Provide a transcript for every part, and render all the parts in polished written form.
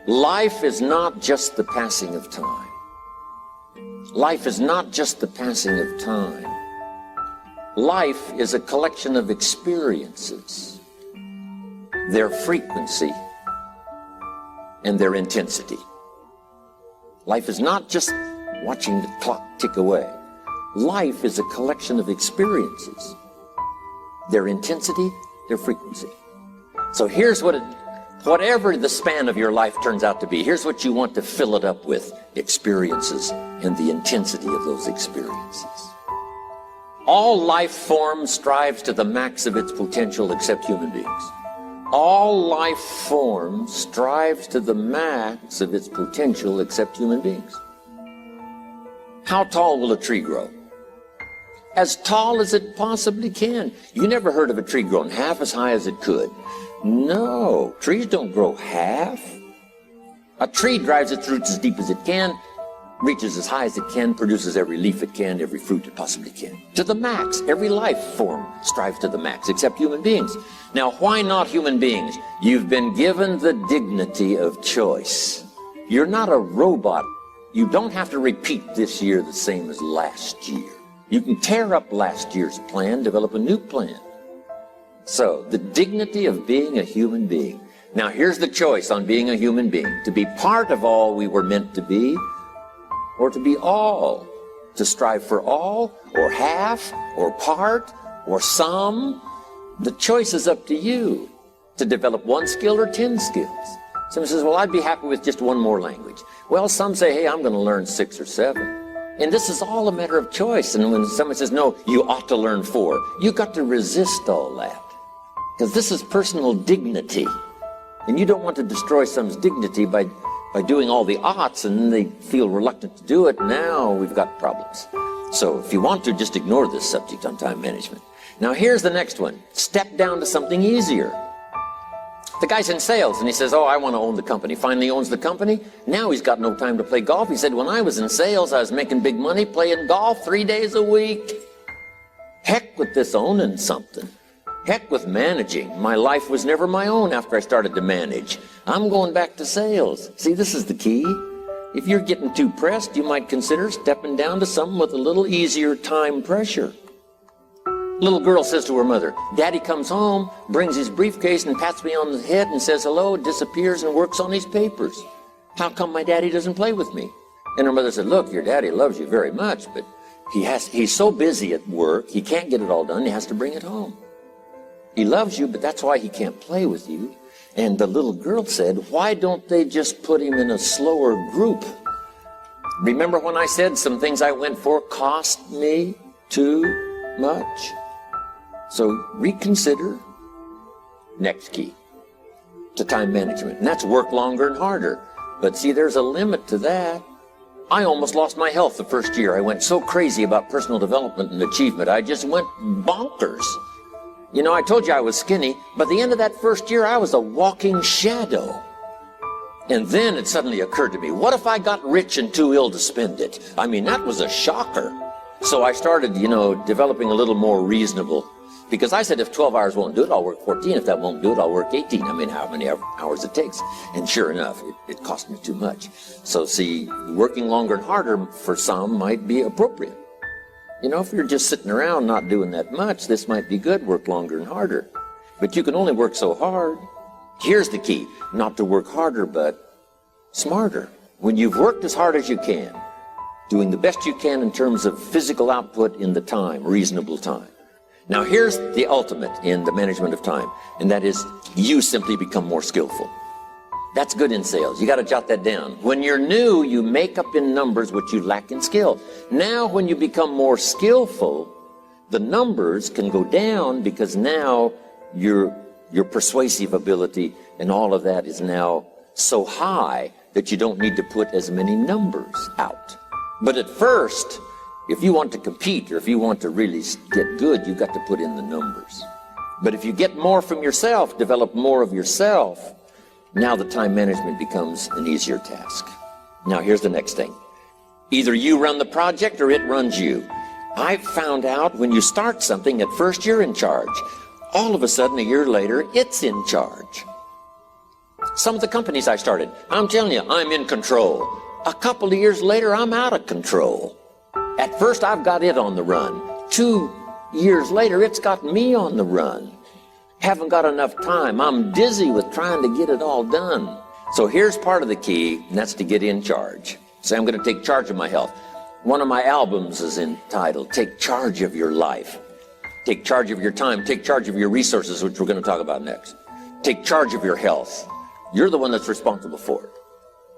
Life is not just the passing of time. Life is not just the passing of time. Life is a collection of experiences, their frequency and their intensity. Life is not just watching the clock tick away. Life is a collection of experiences, their intensity, their frequency. So here's what whatever the span of your life turns out to be, here's what you want to fill it up with: experiences and the intensity of those experiences. All life form strives to the max of its potential except human beings. All life form strives to the max of its potential except human beings. How tall will a tree grow? As tall as it possibly can. You never heard of a tree growing half as high as it could. No, trees don't grow half. A tree drives its roots as deep as it can, reaches as high as it can, produces every leaf it can, every fruit it possibly can. To the max. Every life form strives to the max, except human beings. Now, why not human beings? You've been given the dignity of choice. You're not a robot. You don't have to repeat this year the same as last year. You can tear up last year's plan, develop a new plan. So, the dignity of being a human being. Now, here's the choice on being a human being: to be part of all we were meant to be, or to be all, to strive for all, or half, or part, or some. The choice is up to you to develop one skill or 10 skills. Someone says, well, I'd be happy with just one more language. Well, some say, hey, I'm going to learn 6 or 7. And this is all a matter of choice. And when someone says, no, you ought to learn 4, you've got to resist all that. Because this is personal dignity. And you don't want to destroy someone's dignity by doing all the oughts, and then they feel reluctant to do it. Now we've got problems. So if you want to, just ignore this subject on time management. Now here's the next one. Step down to something easier. The guy's in sales, and he says, oh, I want to own the company. Finally owns the company. Now he's got no time to play golf. He said, when I was in sales, I was making big money playing golf 3 days a week. Heck with this owning something. Heck with managing. My life was never my own after I started to manage. I'm going back to sales. See, this is the key. If you're getting too pressed, you might consider stepping down to something with a little easier time pressure. Little girl says to her mother, Daddy comes home, brings his briefcase and pats me on the head and says hello, disappears and works on his papers. How come my daddy doesn't play with me? And her mother said, look, your daddy loves you very much, but he's so busy at work, he can't get it all done, he has to bring it home. He loves you, but that's why he can't play with you. And the little girl said, why don't they just put him in a slower group? Remember when I said some things I went for cost me too much? So reconsider. Next key to time management, and that's work longer and harder. But see, there's a limit to that. I almost lost my health the first year. I went so crazy about personal development and achievement. I just went bonkers. You know, I told you I was skinny, but at the end of that first year, I was a walking shadow. And then it suddenly occurred to me, what if I got rich and too ill to spend it? I mean, that was a shocker. So I started, developing a little more reasonable. Because I said, if 12 hours won't do it, I'll work 14. If that won't do it, I'll work 18. I mean, how many hours it takes. And sure enough, it cost me too much. So see, working longer and harder for some might be appropriate. If you're just sitting around not doing that much, this might be good, work longer and harder. But you can only work so hard. Here's the key, not to work harder, but smarter. When you've worked as hard as you can, doing the best you can in terms of physical output in the time, reasonable time. Now here's the ultimate in the management of time, and that is you simply become more skillful. That's good in sales. You got to jot that down. When you're new, you make up in numbers what you lack in skill. Now, when you become more skillful, the numbers can go down because now your persuasive ability and all of that is now so high that you don't need to put as many numbers out. But at first, if you want to compete or if you want to really get good, you've got to put in the numbers. But if you get more from yourself, develop more of yourself, now the time management becomes an easier task. Now here's the next thing. Either you run the project or it runs you. I found out when you start something, at first you're in charge. All of a sudden, a year later, it's in charge. Some of the companies I started, I'm telling you, I'm in control. A couple of years later, I'm out of control. At first, I've got it on the run. 2 years later, it's got me on the run. Haven't got enough time. I'm dizzy with trying to get it all done. So here's part of the key, and that's to get in charge. Say, I'm going to take charge of my health. One of my albums is entitled, Take Charge of Your Life. Take charge of your time. Take charge of your resources, which we're going to talk about next. Take charge of your health. You're the one that's responsible for it.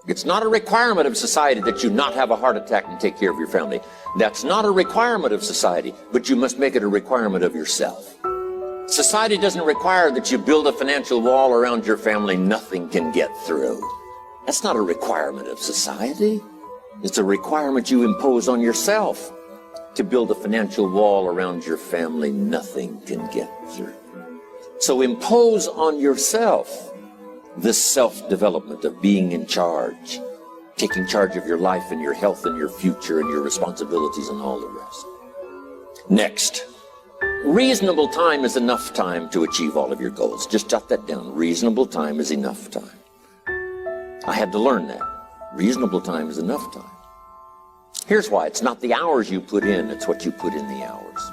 It's not a requirement of society that you not have a heart attack and take care of your family. That's not a requirement of society, but you must make it a requirement of yourself. Society doesn't require that you build a financial wall around your family nothing can get through. That's not a requirement of society. It's a requirement you impose on yourself to build a financial wall around your family nothing can get through. So impose on yourself this self-development of being in charge, taking charge of your life and your health and your future and your responsibilities and all the rest. Next, reasonable time is enough time to achieve all of your goals. Just jot that down. Reasonable time is enough time. I had to learn that. Reasonable time is enough time. Here's why. It's not the hours you put in, it's what you put in the hours.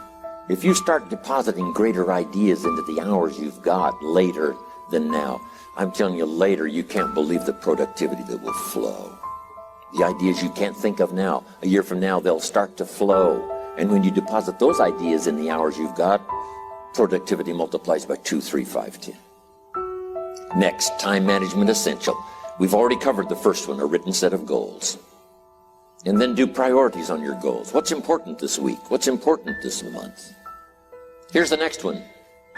If you start depositing greater ideas into the hours you've got later than now, I'm telling you, later you can't believe the productivity that will flow. The ideas you can't think of now, a year from now, they'll start to flow. And when you deposit those ideas in the hours you've got, productivity multiplies by 2, 3, 5, 10. Next, time management essential. We've already covered the first one, a written set of goals. And then do priorities on your goals. What's important this week? What's important this month? Here's the next one.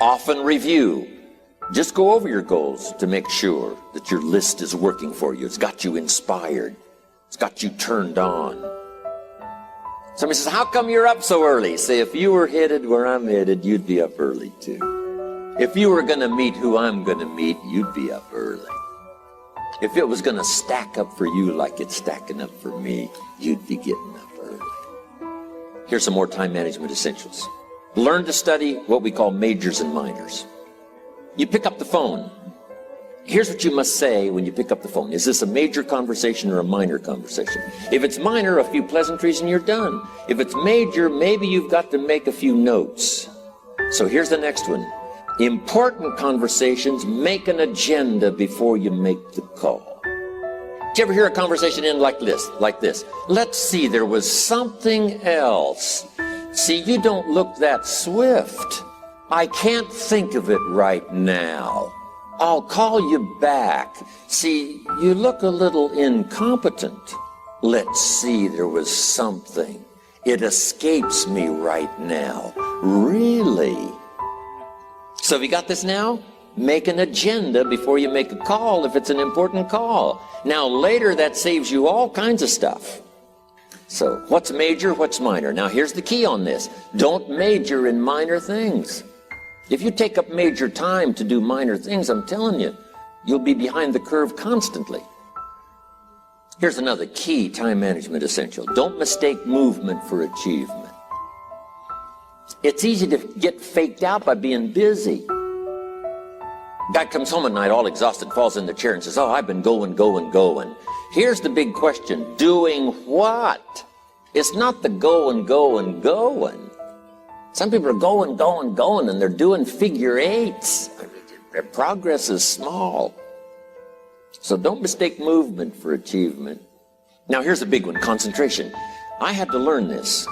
Often review. Just go over your goals to make sure that your list is working for you. It's got you inspired. It's got you turned on. Somebody says, how come you're up so early? Say, if you were headed where I'm headed, you'd be up early too. If you were going to meet who I'm going to meet, you'd be up early. If it was going to stack up for you like it's stacking up for me, you'd be getting up early. Here's some more time management essentials. Learn to study what we call majors and minors. You pick up the phone. Here's what you must say when you pick up the phone. Is this a major conversation or a minor conversation? If it's minor, a few pleasantries and you're done. If it's major, maybe you've got to make a few notes. So here's the next one. Important conversations, make an agenda before you make the call. Did you ever hear a conversation end like this? Let's see, there was something else. See, you don't look that swift. I can't think of it right now. I'll call you back. See, you look a little incompetent. Let's see, there was something. It escapes me right now. Really? So have you got this now? Make an agenda before you make a call if it's an important call. Now later that saves you all kinds of stuff. So what's major, what's minor? Now here's the key on this. Don't major in minor things. If you take up major time to do minor things, I'm telling you, you'll be behind the curve constantly. Here's another key time management essential. Don't mistake movement for achievement. It's easy to get faked out by being busy. Guy comes home at night all exhausted, falls in the chair and says, oh, I've been going. Here's the big question. Doing what? It's not the going. Some people are going, and they're doing figure eights. I mean, their progress is small. So don't mistake movement for achievement. Now here's the big one, concentration. I had to learn this.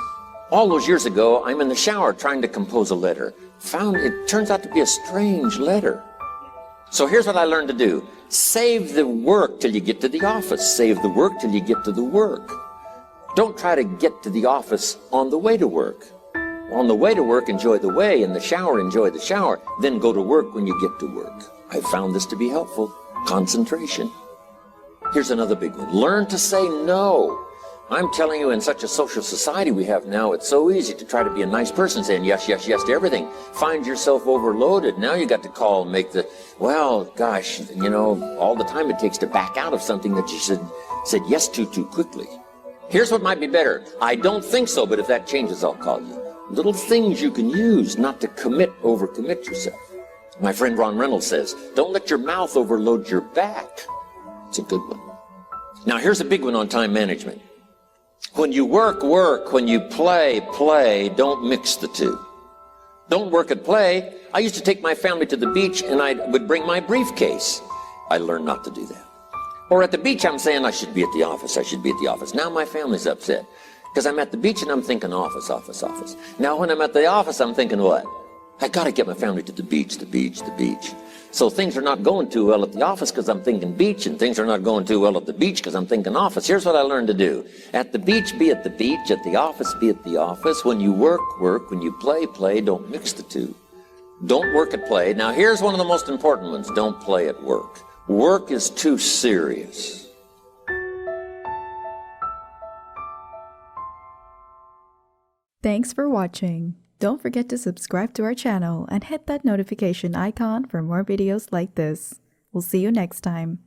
All those years ago, I'm in the shower trying to compose a letter. Found it turns out to be a strange letter. So here's what I learned to do. Save the work till you get to the office. Save the work till you get to the work. Don't try to get to the office on the way to work. On the way to work, enjoy the way. In the shower, enjoy the shower. Then go to work when you get to work. I found this to be helpful. Concentration. Here's another big one. Learn to say no. I'm telling you, in such a social society we have now, it's so easy to try to be a nice person, saying yes to everything. Find yourself overloaded. Now you got to call and make the, well, gosh, you know, all the time it takes to back out of something that you said yes to too quickly. Here's what might be better. I don't think so, but if that changes, I'll call you. Little things you can use not to overcommit yourself. My friend Ron Reynolds says, don't let your mouth overload your back. It's a good one. Now here's a big one on time management. When you work, work. When you play, play. Don't mix the two. Don't work and play. I used to take my family to the beach and I would bring my briefcase. I learned not to do that. Or at the beach, I'm saying I should be at the office. I should be at the office. Now my family's upset because I'm at the beach and I'm thinking office, office, office. Now when I'm at the office, I'm thinking what? I got to get my family to the beach, the beach, the beach. So things are not going too well at the office because I'm thinking beach, and things are not going too well at the beach because I'm thinking office. Here's what I learned to do. At the beach, be at the beach. At the office, be at the office. When you work, work. When you play, play. Don't mix the two. Don't work at play. Now here's one of the most important ones. Don't play at work. Work is too serious. Thanks for watching. Don't forget to subscribe to our channel and hit that notification icon for more videos like this. We'll see you next time.